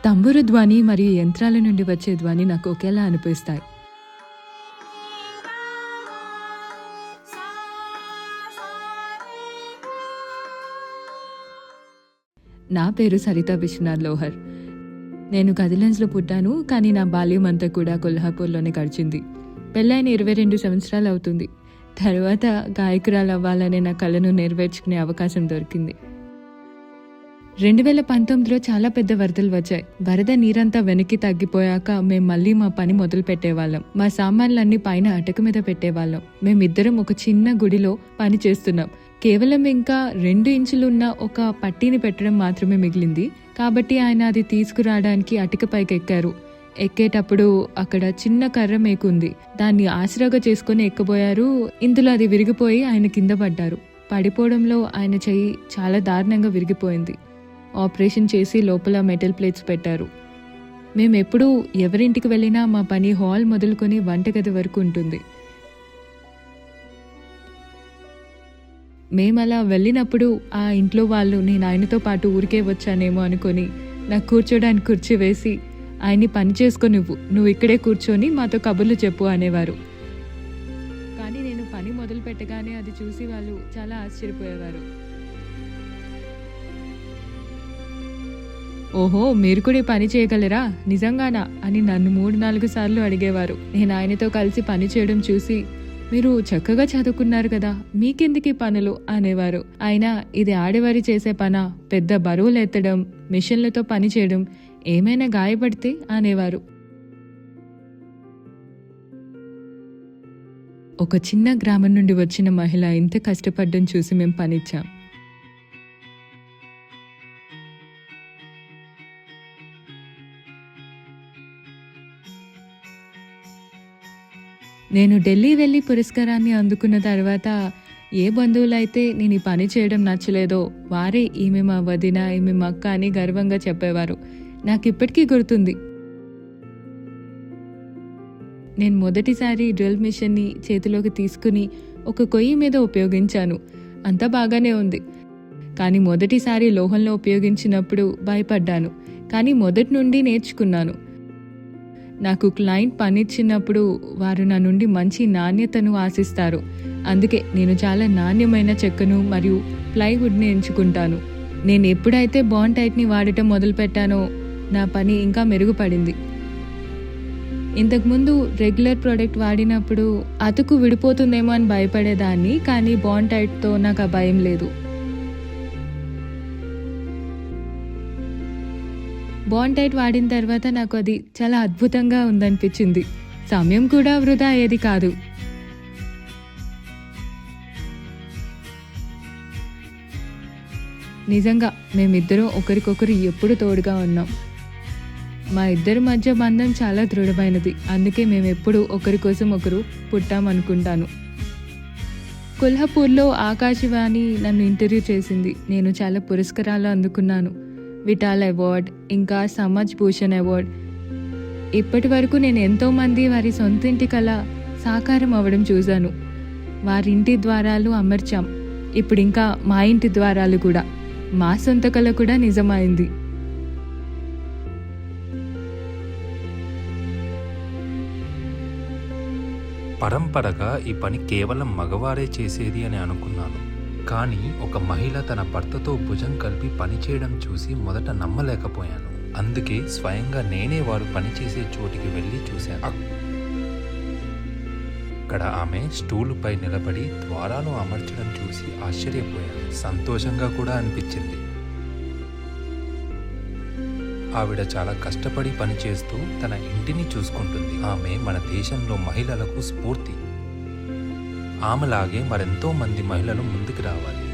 తంబురు ధ్వని మరియు యంత్రాల నుండి వచ్చే ధ్వని నాకు ఒకేలా అనిపిస్తాయి. నా పేరు సరిత విశ్వనాథ్ లోహర్. నేను కదిలెన్స్లో పుట్టాను, కానీ నా బాల్యం అంతా కూడా కొల్హాపూర్లోనే గడిచింది. పెళ్ళైన 22 సంవత్సరాలు అవుతుంది. తర్వాత గాయకురాలు అవ్వాలనే నా కళను నెరవేర్చుకునే అవకాశం దొరికింది. 2019లో చాలా పెద్ద వరదలు వచ్చాయి. వరద నీరంతా వెనక్కి తగ్గిపోయాక మేం మళ్ళీ మా పని మొదలు పెట్టేవాళ్ళం. మా సామాన్లన్నీ పైన అటక మీద పెట్టేవాళ్ళం. మేమిద్దరం ఒక చిన్న గుడిలో పని చేస్తున్నాం. కేవలం ఇంకా 2 ఇంచులున్న ఒక పట్టీని పెట్టడం మాత్రమే మిగిలింది. కాబట్టి ఆయన అది తీసుకురావడానికి అటక పైకి ఎక్కారు. ఎక్కేటప్పుడు అక్కడ చిన్న కర్ర మేకుంది. దాన్ని ఆసరాగా చేసుకుని ఎక్కబోయారు. ఇందులో అది విరిగిపోయి ఆయన కింద పడ్డారు. పడిపోవడంలో ఆయన చెయ్యి చాలా దారుణంగా విరిగిపోయింది. ఆపరేషన్ చేసి లోపల మెటల్ ప్లేట్స్ పెట్టారు. మేమెప్పుడూ ఎవరింటికి వెళ్ళినా మా పని హాల్ మొదలుకొని వంటగది వరకు ఉంటుంది. మేమలా వెళ్ళినప్పుడు ఆ ఇంట్లో వాళ్ళు నేను ఆయనతో పాటు ఊరికే వచ్చానేమో అనుకొని నాకు కూర్చోడానికి కుర్చీ వేసి, ఆయన్ని పని చేసుకొనివ్వు, నువ్వు ఇక్కడే కూర్చొని మాతో కబుర్లు చెప్పు అనేవారు. కానీ నేను పని మొదలు పెట్టగానే అది చూసి వాళ్ళు చాలా ఆశ్చర్యపోయేవారు. ఓహో, మీరు కూడా పని చేయగలరా, నిజంగానా అని నన్ను 3-4 సార్లు అడిగేవారు. నేను ఆయనతో కలిసి పని చేయడం చూసి, మీరు చక్కగా చదువుకున్నారు కదా, మీకెందుకు పనులు అనేవారు. అయినా ఇది ఆడవారి చేసే పనా, పెద్ద బరువులు ఎత్తడం, మిషన్లతో పని చేయడం, ఏమైనా గాయపడితే అనేవారు. ఒక చిన్న గ్రామం నుండి వచ్చిన మహిళ ఇంత కష్టపడ్డం చూసి మేము పనిచ్చాం. నేను ఢిల్లీ వెళ్ళి పురస్కారాన్ని అందుకున్న తర్వాత ఏ బంధువులైతే నేను ఈ పని చేయడం నచ్చలేదో వారే ఈమె మా వదిన, ఈమె మా అక్క అని గర్వంగా చెప్పేవారు. నాకు ఇప్పటికీ గుర్తుంది. నేను మొదటిసారి డ్రిల్ మిషన్ని చేతిలోకి తీసుకుని ఒక కొయ్యి మీద ఉపయోగించాను. అంతా బాగానే ఉంది. కానీ మొదటిసారి లోహంలో ఉపయోగించినప్పుడు భయపడ్డాను. కానీ మొదటి నుండి నేర్చుకున్నాను. నాకు క్లయింట్ పనిచ్చినప్పుడు వారు నా నుండి మంచి నాణ్యతను ఆశిస్తారు. అందుకే నేను చాలా నాణ్యమైన చెక్కను మరియు ప్లైవుడ్ని ఎంచుకుంటాను. నేను ఎప్పుడైతే బాండ్ టైట్ని వాడటం మొదలుపెట్టానో నా పని ఇంకా మెరుగుపడింది. ఇంతకుముందు రెగ్యులర్ ప్రోడక్ట్ వాడినప్పుడు అతుకు విడిపోతుందేమో అని భయపడేదాన్ని. కానీ బాండ్ టైట్తో నాకు ఆ భయం లేదు. బాండ్ టైట్ వాడిన తర్వాత నాకు అది చాలా అద్భుతంగా ఉందనిపించింది. సమయం కూడా వృధా అయ్యేది కాదు. నిజంగా మేమిద్దరం ఒకరికొకరు ఎప్పుడు తోడుగా ఉన్నాం. మా ఇద్దరి మధ్య బంధం చాలా దృఢమైనది. అందుకే మేమెప్పుడు ఒకరి కోసం ఒకరు పుట్టామనుకుంటాను. కొల్హాపూర్లో ఆకాశవాణి నన్ను ఇంటర్వ్యూ చేసింది. నేను చాలా పురస్కారాలు అందుకున్నాను. విఠాల్ అవార్డ్, ఇంకా సమాజ్ భూషణ్ అవార్డ్. ఇప్పటి వరకు నేను ఎంతోమంది వారి సొంతింటి కళ సాకారం అవ్వడం చూశాను. వారింటి ద్వారాలు అమర్చాం. ఇప్పుడు ఇంకా మా ఇంటి ద్వారాలు కూడా, మా సొంత కళ కూడా నిజమైంది. పరంపరగా ఈ పని కేవలం మగవారే చేసేది అని అనుకున్నాను. కానీ ఒక మహిళ తన భర్తతో భుజం కలిపి పనిచేయడం చూసి మొదట నమ్మలేకపోయాను. అందుకే స్వయంగా నేనే వారు పనిచేసే చోటికి వెళ్ళి చూశాను. అక్కడ ఆమె స్టూలుపై నిలబడి ద్వారాలు అమర్చడం చూసి ఆశ్చర్యపోయాను. సంతోషంగా కూడా అనిపించింది. ఆవిడ చాలా కష్టపడి పనిచేస్తూ తన ఇంటిని చూసుకుంటుంది. ఆమె మన దేశంలో మహిళలకు స్ఫూర్తి. ఆమెలాగే మరెంతో మంది మహిళలు ముందుకు రావాలి.